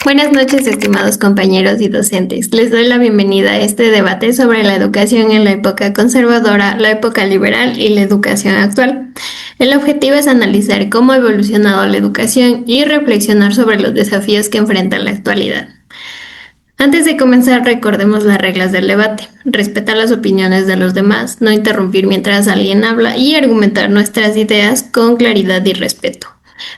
Buenas noches, estimados compañeros y docentes. Les doy la bienvenida a este debate sobre la educación en la época conservadora, la época liberal y la educación actual. El objetivo es analizar cómo ha evolucionado la educación y reflexionar sobre los desafíos que enfrenta la actualidad. Antes de comenzar, recordemos las reglas del debate: respetar las opiniones de los demás, no interrumpir mientras alguien habla y argumentar nuestras ideas con claridad y respeto.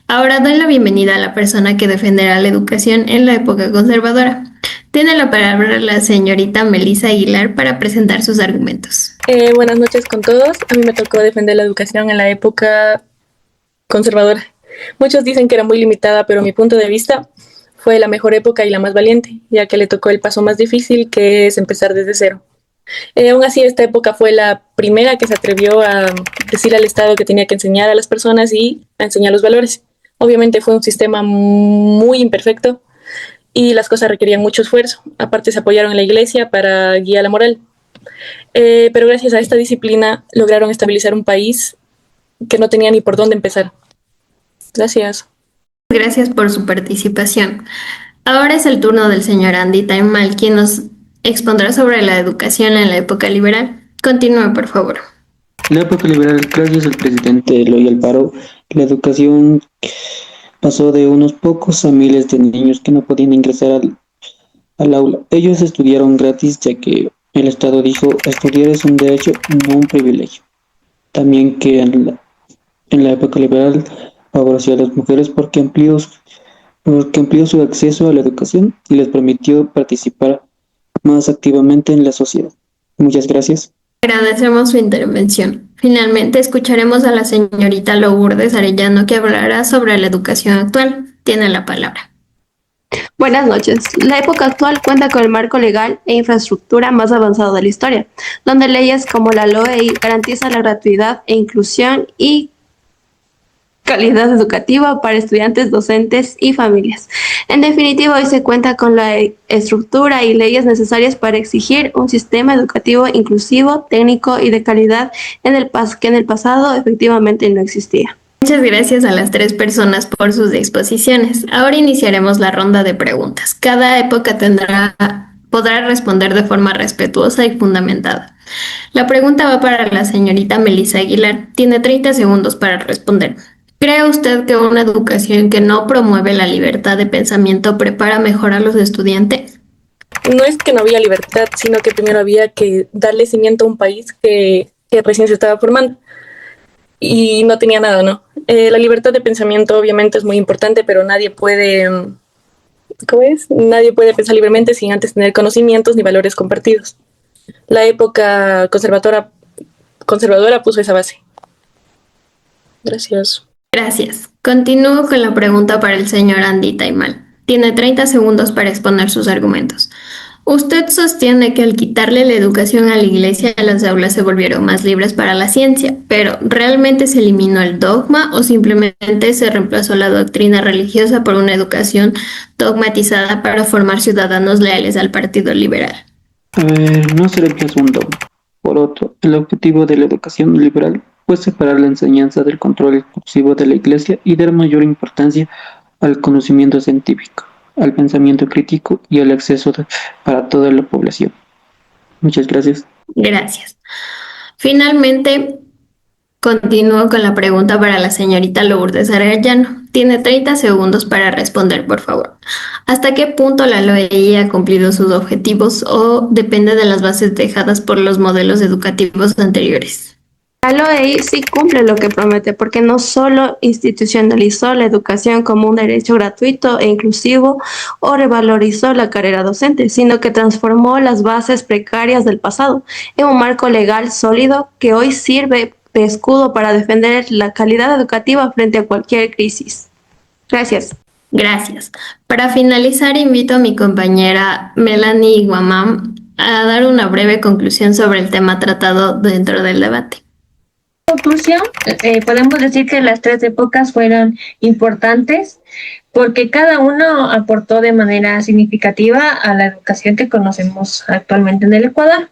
Ahora doy la bienvenida a la persona que defenderá la educación en la época conservadora. Tiene la palabra la señorita Melissa Aguilar para presentar sus argumentos. Buenas noches con todos. A mí me tocó defender la educación en la época conservadora. Muchos dicen que era muy limitada, pero mi punto de vista fue la mejor época y la más valiente, ya que le tocó el paso más difícil, que es empezar desde cero. Aún así, esta época fue la primera que se atrevió a decir al Estado que tenía que enseñar a las personas y a enseñar los valores. Obviamente fue un sistema muy imperfecto y las cosas requerían mucho esfuerzo. Aparte se apoyaron en la iglesia para guiar la moral. Pero gracias a esta disciplina lograron estabilizar un país que no tenía ni por dónde empezar. Gracias. Gracias por su participación. Ahora es el turno del señor Andy Taimal, quien nos expondrá sobre la educación en la época liberal. Continúe, por favor. En la época liberal, gracias al presidente Eloy Alfaro, la educación pasó de unos pocos a miles de niños que no podían ingresar al aula. Ellos estudiaron gratis, ya que el Estado dijo: estudiar es un derecho, no un privilegio. También que en la época liberal favoreció a las mujeres porque amplió su acceso a la educación y les permitió participar más activamente en la sociedad. Muchas gracias. Agradecemos su intervención. Finalmente, escucharemos a la señorita Lourdes Arellano, que hablará sobre la educación actual. Tiene la palabra. Buenas noches. La época actual cuenta con el marco legal e infraestructura más avanzado de la historia, donde leyes como la LOEI garantizan la gratuidad e inclusión y calidad educativa para estudiantes, docentes y familias. En definitiva, hoy se cuenta con la estructura y leyes necesarias para exigir un sistema educativo inclusivo, técnico y de calidad que en el pasado efectivamente no existía. Muchas gracias a las tres personas por sus exposiciones. Ahora iniciaremos la ronda de preguntas. Cada época podrá responder de forma respetuosa y fundamentada. La pregunta va para la señorita Melissa Aguilar. Tiene 30 segundos para responder. ¿Cree usted que una educación que no promueve la libertad de pensamiento prepara mejor a los estudiantes? No es que no había libertad, sino que primero había que darle cimiento a un país que recién se estaba formando y no tenía nada, ¿no? La libertad de pensamiento obviamente es muy importante, pero nadie puede pensar libremente sin antes tener conocimientos ni valores compartidos. La época conservadora puso esa base. Gracias. Gracias. Continúo con la pregunta para el señor Andy Taimal. Tiene 30 segundos para exponer sus argumentos. Usted sostiene que al quitarle la educación a la iglesia, las aulas se volvieron más libres para la ciencia, pero ¿realmente se eliminó el dogma o simplemente se reemplazó la doctrina religiosa por una educación dogmatizada para formar ciudadanos leales al Partido Liberal? No se reemplazó un dogma por otro. El objetivo de la educación liberal fue separar la enseñanza del control exclusivo de la Iglesia y dar mayor importancia al conocimiento científico, al pensamiento crítico y al acceso para toda la población. Muchas gracias. Gracias. Finalmente, continúo con la pregunta para la señorita Lourdes Arellano. Tiene 30 segundos para responder, por favor. ¿Hasta qué punto la LOEI ha cumplido sus objetivos o depende de las bases dejadas por los modelos educativos anteriores? La LOEI sí cumple lo que promete, porque no solo institucionalizó la educación como un derecho gratuito e inclusivo o revalorizó la carrera docente, sino que transformó las bases precarias del pasado en un marco legal sólido que hoy sirve de escudo para defender la calidad educativa frente a cualquier crisis. Gracias. Gracias. Para finalizar, invito a mi compañera Melanie Guamán a dar una breve conclusión sobre el tema tratado dentro del debate. Conclusión, podemos decir que las tres épocas fueron importantes porque cada uno aportó de manera significativa a la educación que conocemos actualmente en el Ecuador.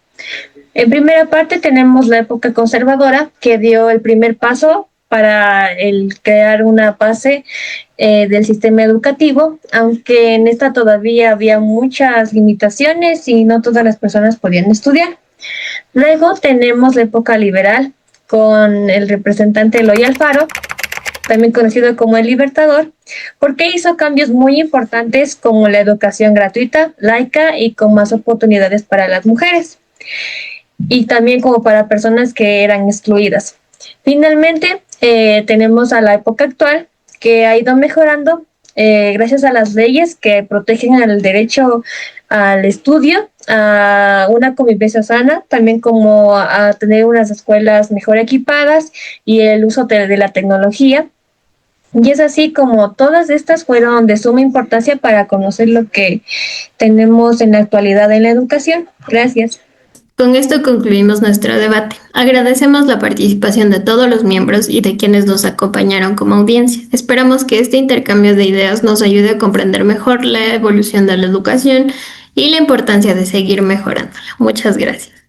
En primera parte tenemos la época conservadora, que dio el primer paso para el crear una base del sistema educativo, aunque en esta todavía había muchas limitaciones y no todas las personas podían estudiar. Luego tenemos la época liberal con el representante Eloy Alfaro, también conocido como el Libertador, porque hizo cambios muy importantes como la educación gratuita, laica y con más oportunidades para las mujeres, y también como para personas que eran excluidas. Finalmente, tenemos a la época actual, que ha ido mejorando gracias a las leyes que protegen el derecho al estudio, a una convivencia sana, también como a tener unas escuelas mejor equipadas y el uso de la tecnología. Y es así como todas estas fueron de suma importancia para conocer lo que tenemos en la actualidad en la educación. Gracias. Con esto concluimos nuestro debate. Agradecemos la participación de todos los miembros y de quienes nos acompañaron como audiencia. Esperamos que este intercambio de ideas nos ayude a comprender mejor la evolución de la educación y la importancia de seguir mejorándola. Muchas gracias.